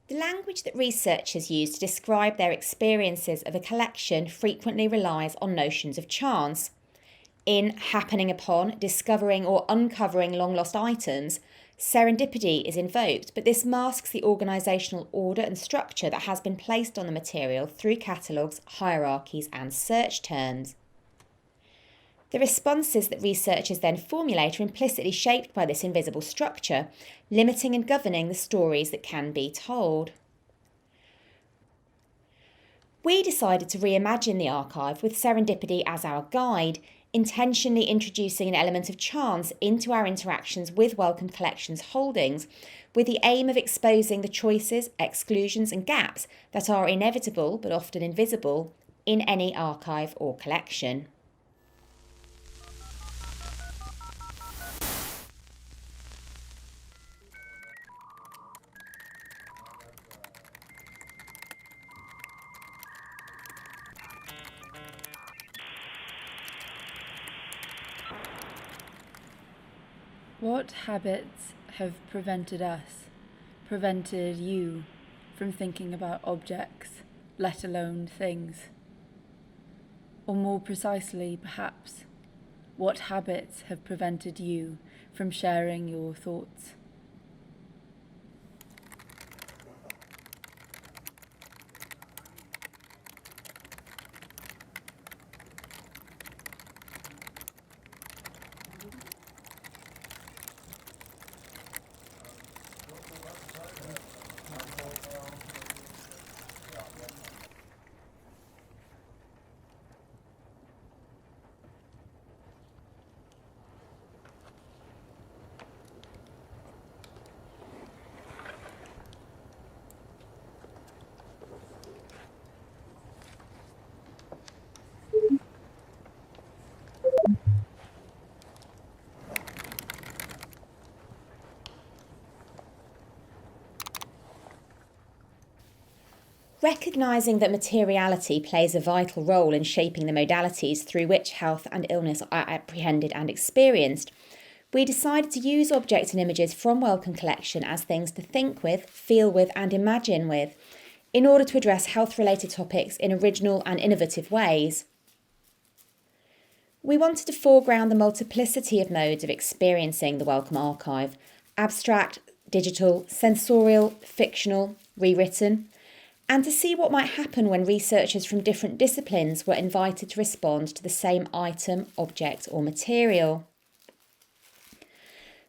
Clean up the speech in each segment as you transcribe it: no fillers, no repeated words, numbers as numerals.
The language that researchers use to describe their experiences of a collection frequently relies on notions of chance. In happening upon, discovering, or uncovering long lost items, serendipity is invoked, but this masks the organisational order and structure that has been placed on the material through catalogues, hierarchies, and search terms. The responses that researchers then formulate are implicitly shaped by this invisible structure, limiting and governing the stories that can be told. We decided to reimagine the archive with serendipity as our guide, intentionally introducing an element of chance into our interactions with Wellcome Collection's holdings, with the aim of exposing the choices, exclusions, and gaps that are inevitable but often invisible in any archive or collection. What habits have prevented you, from thinking about objects, let alone things? Or more precisely, perhaps, what habits have prevented you from sharing your thoughts? Recognising that materiality plays a vital role in shaping the modalities through which health and illness are apprehended and experienced, we decided to use objects and images from Wellcome Collection as things to think with, feel with, and imagine with, in order to address health-related topics in original and innovative ways. We wanted to foreground the multiplicity of modes of experiencing the Wellcome archive: abstract, digital, sensorial, fictional, rewritten, and to see what might happen when researchers from different disciplines were invited to respond to the same item, object, or material.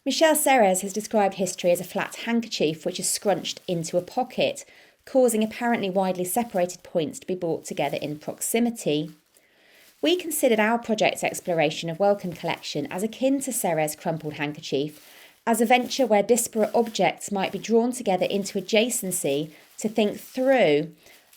Michelle Serres has described history as a flat handkerchief which is scrunched into a pocket, causing apparently widely separated points to be brought together in proximity. We considered our project's exploration of Wellcome Collection as akin to Serres' crumpled handkerchief, as a venture where disparate objects might be drawn together into adjacency to think through,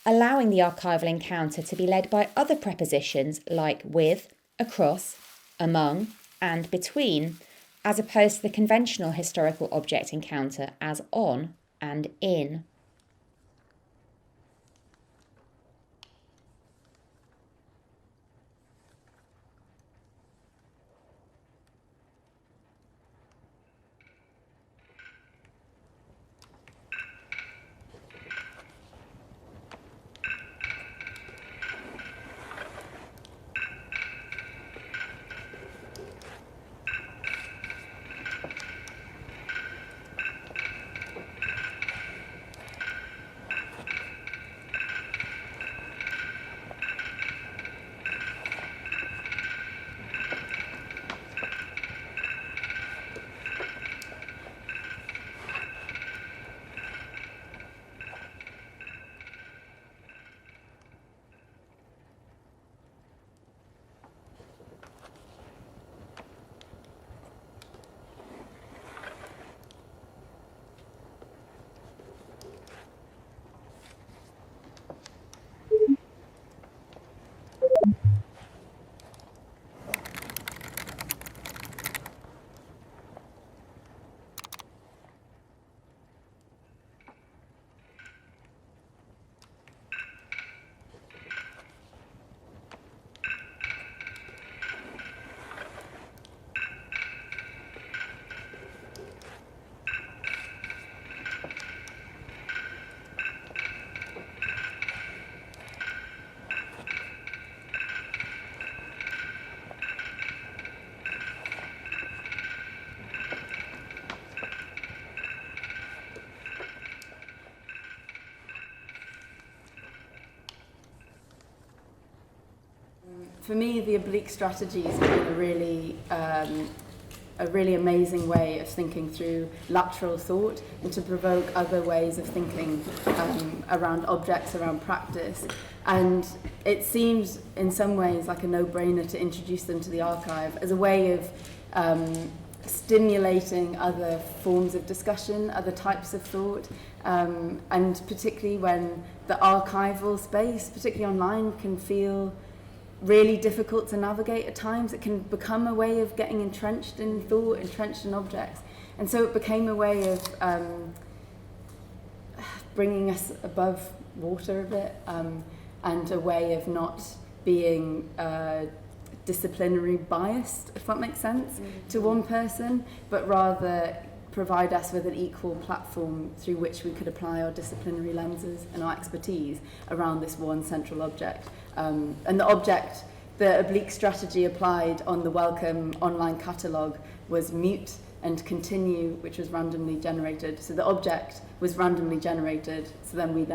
allowing the archival encounter to be led by other prepositions like with, across, among, and between, as opposed to the conventional historical object encounter as on and in. For me, the oblique strategies have been a really amazing way of thinking through lateral thought and to provoke other ways of thinking around objects, around practice. And it seems in some ways like a no-brainer to introduce them to the archive as a way of stimulating other forms of discussion, other types of thought, and particularly when the archival space, particularly online, can feel really difficult to navigate at times. It can become a way of getting entrenched in thought, entrenched in objects. And so it became a way of bringing us above water a bit, and a way of not being disciplinary biased, if that makes sense, to one person, but rather provide us with an equal platform through which we could apply our disciplinary lenses and our expertise around this one central object. And the object, the oblique strategy applied on the Wellcome online catalogue was mute and continue, which was randomly generated. So the object was randomly generated, so then we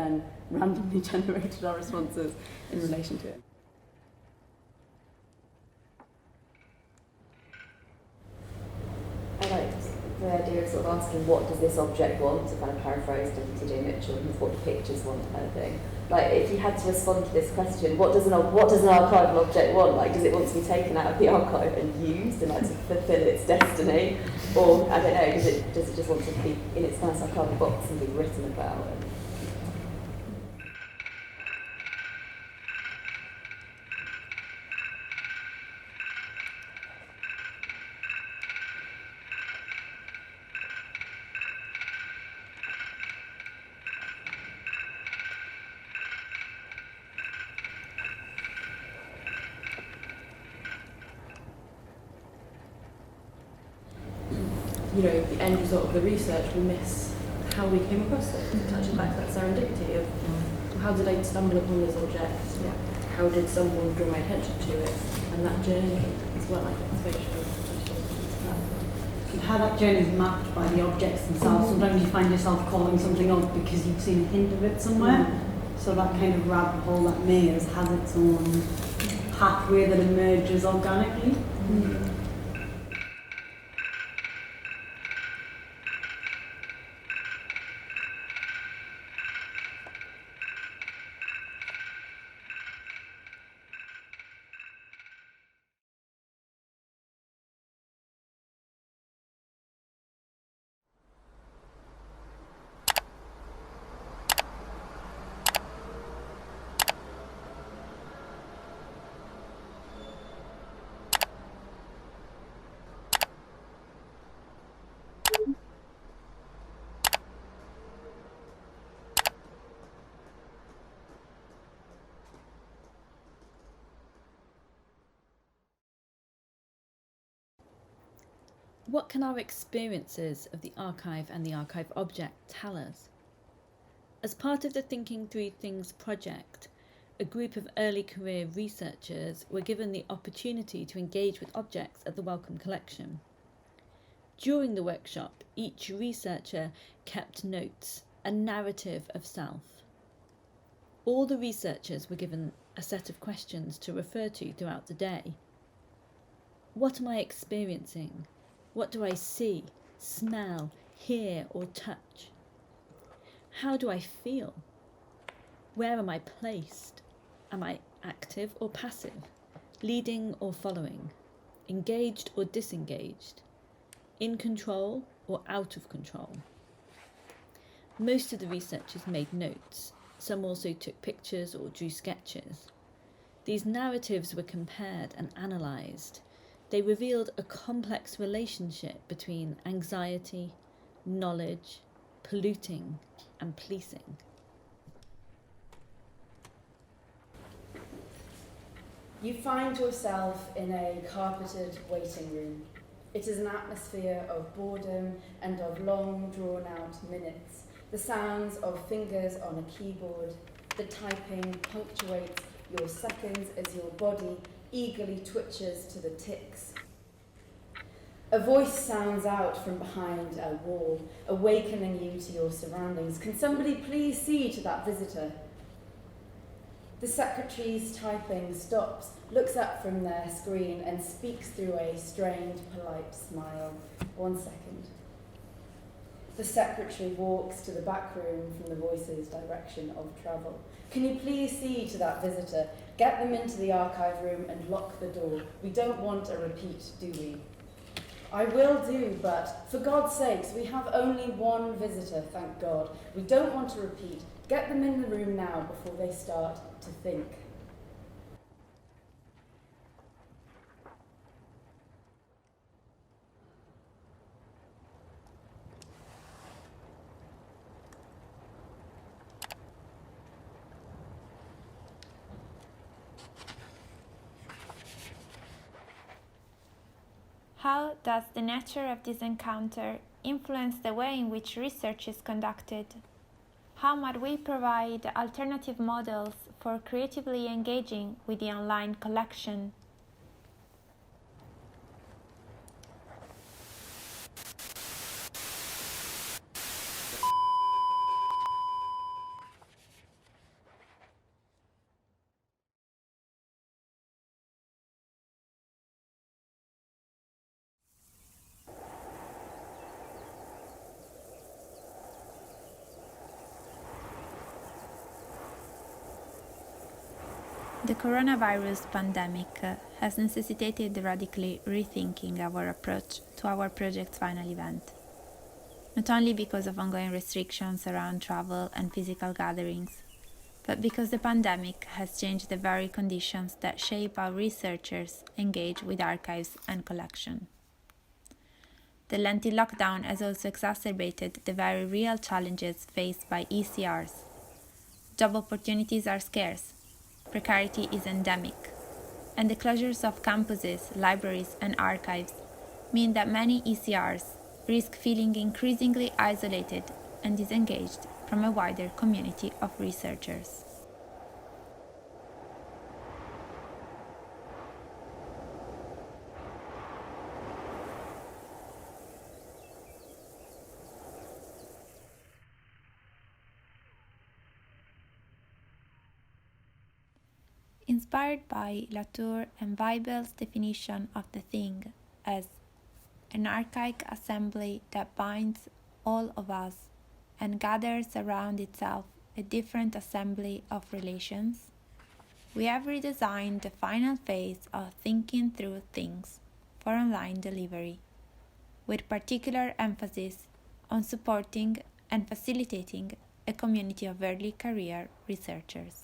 randomly generated our responses in relation to it. I liked the idea of sort of asking, what does this object want, to kind of paraphrase T.J. Mitchell, and what the pictures want, kind of thing. Like, if you had to respond to this question, what does an archival object want? Like, does it want to be taken out of the archive and used and like to fulfil its destiny? Or, I don't know, does it just want to be in its nice archival box and be written about? You know, the end result of the research, we miss how we came across it. Touching back to that serendipity of how did I stumble upon this object? Yeah. How did someone draw my attention to it? And that journey as well, I think, is and how that journey is mapped by the objects themselves. Sometimes you find yourself calling something up because you've seen a hint of it somewhere. So that kind of rabbit hole, that maze, has its own pathway that emerges organically. What can our experiences of the archive and the archive object tell us? As part of the Thinking Through Things project, a group of early career researchers were given the opportunity to engage with objects at the Wellcome collection. During the workshop, each researcher kept notes, a narrative of self. All the researchers were given a set of questions to refer to throughout the day. What am I experiencing? What do I see, smell, hear, or touch? How do I feel? Where am I placed? Am I active or passive? Leading or following? Engaged or disengaged? In control or out of control? Most of the researchers made notes. Some also took pictures or drew sketches. These narratives were compared and analysed. They revealed a complex relationship between anxiety, knowledge, polluting, and policing. You find yourself in a carpeted waiting room. It is an atmosphere of boredom and of long, drawn-out minutes. The sounds of fingers on a keyboard, the typing punctuates your seconds as your body eagerly twitches to the ticks. A voice sounds out from behind a wall, awakening you to your surroundings. Can somebody please see to that visitor? The secretary's typing stops, looks up from their screen and speaks through a strained, polite smile. 1 second. The secretary walks to the back room from the voice's direction of travel. Can you please see to that visitor? Get them into the archive room and lock the door. We don't want a repeat, do we? I will do, but for God's sakes, we have only one visitor, thank God. We don't want a repeat. Get them in the room now before they start to think. How does the nature of this encounter influence the way in which research is conducted? How might we provide alternative models for creatively engaging with the online collection? The coronavirus pandemic has necessitated radically rethinking our approach to our project's final event. Not only because of ongoing restrictions around travel and physical gatherings, but because the pandemic has changed the very conditions that shape how researchers engage with archives and collection. The lengthy lockdown has also exacerbated the very real challenges faced by ECRs. Job opportunities are scarce, precarity is endemic, and the closures of campuses, libraries, and archives mean that many ECRs risk feeling increasingly isolated and disengaged from a wider community of researchers. Inspired by Latour and Weibel's definition of the thing as an archaic assembly that binds all of us and gathers around itself a different assembly of relations, we have redesigned the final phase of thinking through things for online delivery, with particular emphasis on supporting and facilitating a community of early career researchers.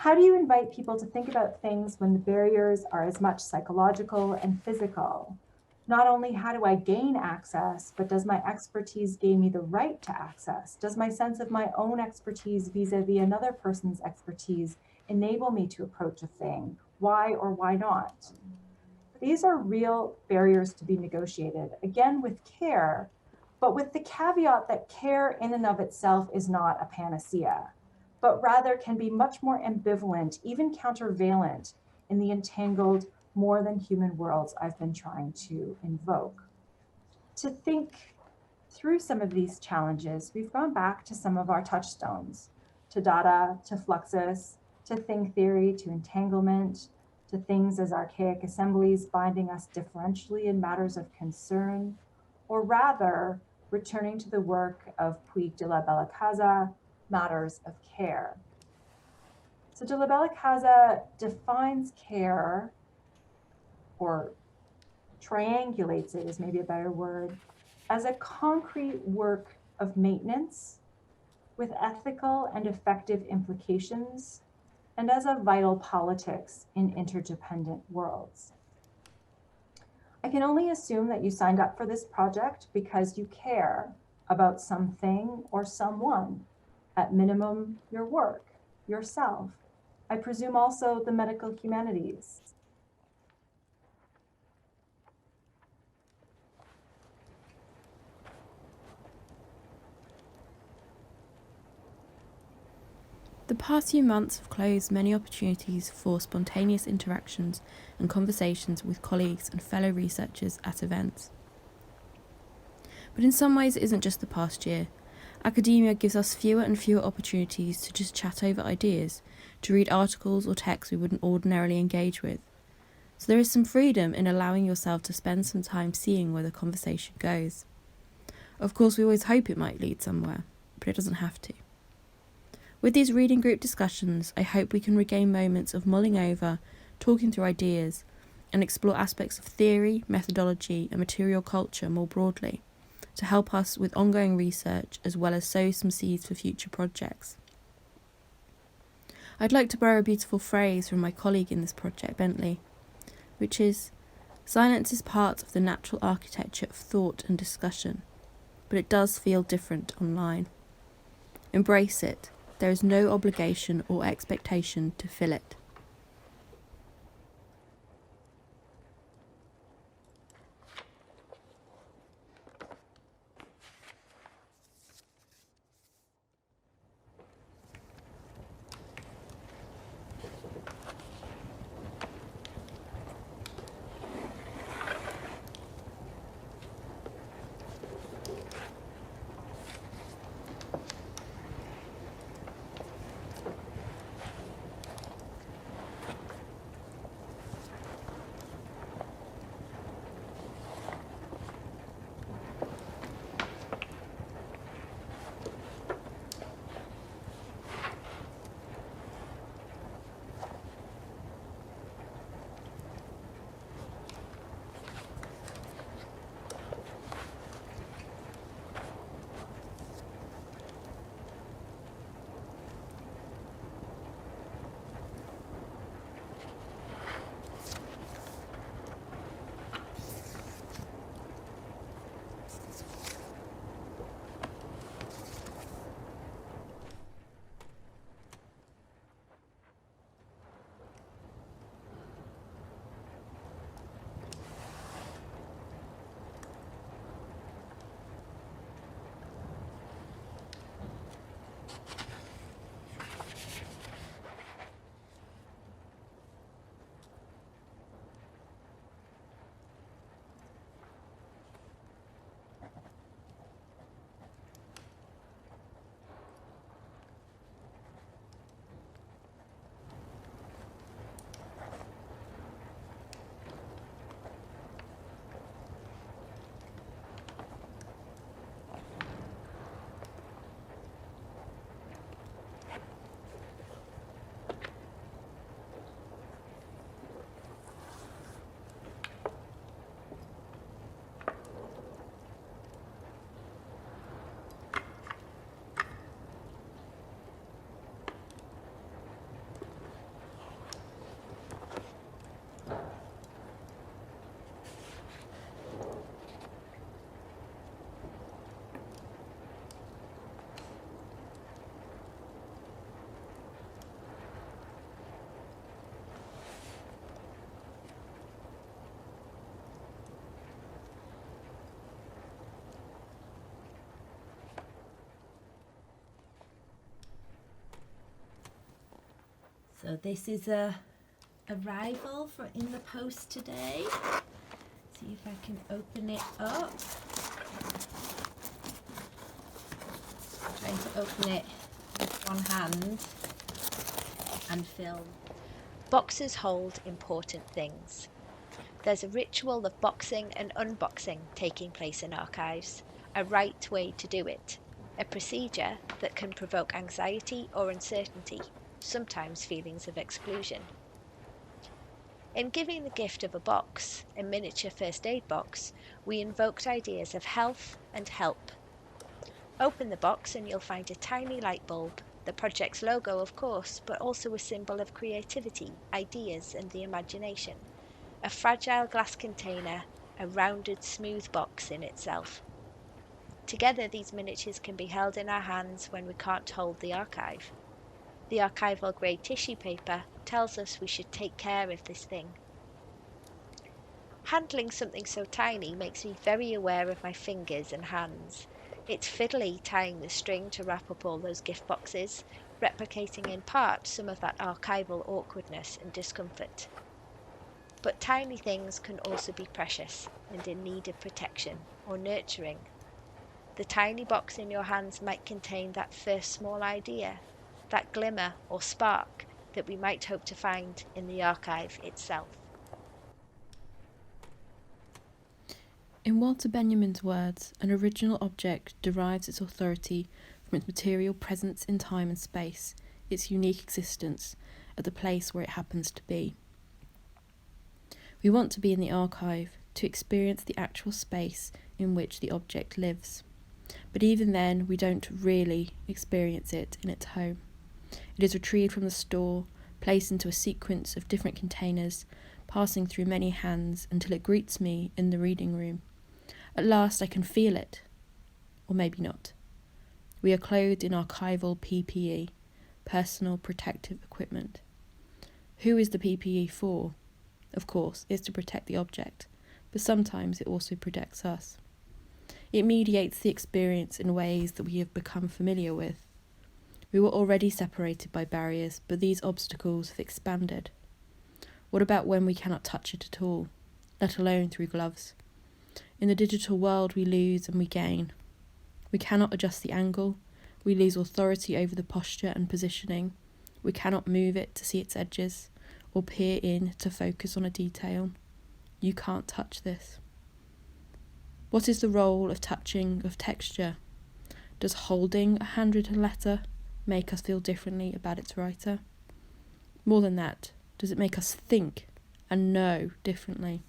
How do you invite people to think about things when the barriers are as much psychological and physical? Not only how do I gain access, but does my expertise gain me the right to access? Does my sense of my own expertise vis-a-vis another person's expertise enable me to approach a thing? Why or why not? These are real barriers to be negotiated, again with care, but with the caveat that care in and of itself is not a panacea, but rather can be much more ambivalent, even countervalent in the entangled, more than human worlds I've been trying to invoke. To think through some of these challenges, we've gone back to some of our touchstones, to Dada, to Fluxus, to thing theory, to entanglement, to things as archaic assemblies binding us differentially in matters of concern, or rather, returning to the work of Puig de la Bella Casa, matters of care. So de la Bella Casa defines care, or triangulates it is maybe a better word, as a concrete work of maintenance with ethical and effective implications and as a vital politics in interdependent worlds. I can only assume that you signed up for this project because you care about something or someone, at minimum, your work, yourself. I presume also the medical humanities. The past few months have closed many opportunities for spontaneous interactions and conversations with colleagues and fellow researchers at events. But in some ways it isn't just the past year. Academia gives us fewer and fewer opportunities to just chat over ideas, to read articles or texts we wouldn't ordinarily engage with. So there is some freedom in allowing yourself to spend some time seeing where the conversation goes. Of course, we always hope it might lead somewhere, but it doesn't have to. With these reading group discussions, I hope we can regain moments of mulling over, talking through ideas, and explore aspects of theory, methodology, and material culture more broadly, to help us with ongoing research as well as sow some seeds for future projects. I'd like to borrow a beautiful phrase from my colleague in this project, Bentley, which is, "Silence is part of the natural architecture of thought and discussion, but it does feel different online. Embrace it. There is no obligation or expectation to fill it." So this is a arrival for in the post today. See if I can open it up. I'm trying to open it with one hand and film. Boxes hold important things. There's a ritual of boxing and unboxing taking place in archives, a right way to do it, a procedure that can provoke anxiety or uncertainty, sometimes feelings of exclusion. In giving the gift of a box, a miniature first aid box, we invoked ideas of health and help. Open the box and you'll find a tiny light bulb the project's logo, of course, but also a symbol of creativity, ideas, and the imagination. A fragile glass container, a rounded, smooth box in itself. Together, these miniatures can be held in our hands when we can't hold the archive. The archival grey tissue paper tells us we should take care of this thing. Handling something so tiny makes me very aware of my fingers and hands. It's fiddly tying the string to wrap up all those gift boxes, replicating in part some of that archival awkwardness and discomfort. But tiny things can also be precious and in need of protection or nurturing. The tiny box in your hands might contain that first small idea, that glimmer or spark that we might hope to find in the archive itself. In Walter Benjamin's words, an original object derives its authority from its material presence in time and space, its unique existence at the place where it happens to be. We want to be in the archive, to experience the actual space in which the object lives. But even then, we don't really experience it in its home. It is retrieved from the store, placed into a sequence of different containers, passing through many hands until it greets me in the reading room. At last I can feel it, or maybe not. We are clothed in archival PPE, personal protective equipment. Who is the PPE for? Of course, it's to protect the object, but sometimes it also protects us. It mediates the experience in ways that we have become familiar with. We were already separated by barriers, but these obstacles have expanded. What about when we cannot touch it at all, let alone through gloves? In the digital world, we lose and we gain. We cannot adjust the angle. We lose authority over the posture and positioning. We cannot move it to see its edges or peer in to focus on a detail. You can't touch this. What is the role of touching, of texture? Does holding a handwritten letter make us feel differently about its writer? More than that, does it make us think and know differently?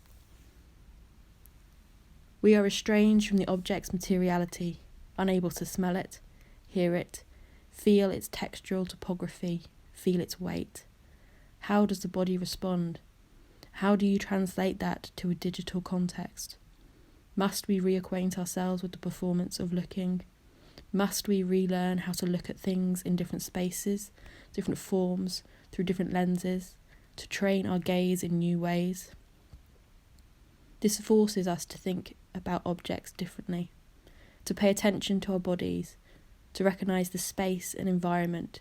We are estranged from the object's materiality, unable to smell it, hear it, feel its textural topography, feel its weight. How does the body respond? How do you translate that to a digital context? Must we reacquaint ourselves with the performance of looking? Must we relearn how to look at things in different spaces, different forms, through different lenses, to train our gaze in new ways? This forces us to think about objects differently, to pay attention to our bodies, to recognise the space and environment,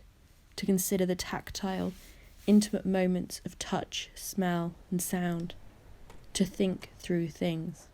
to consider the tactile, intimate moments of touch, smell and sound, to think through things.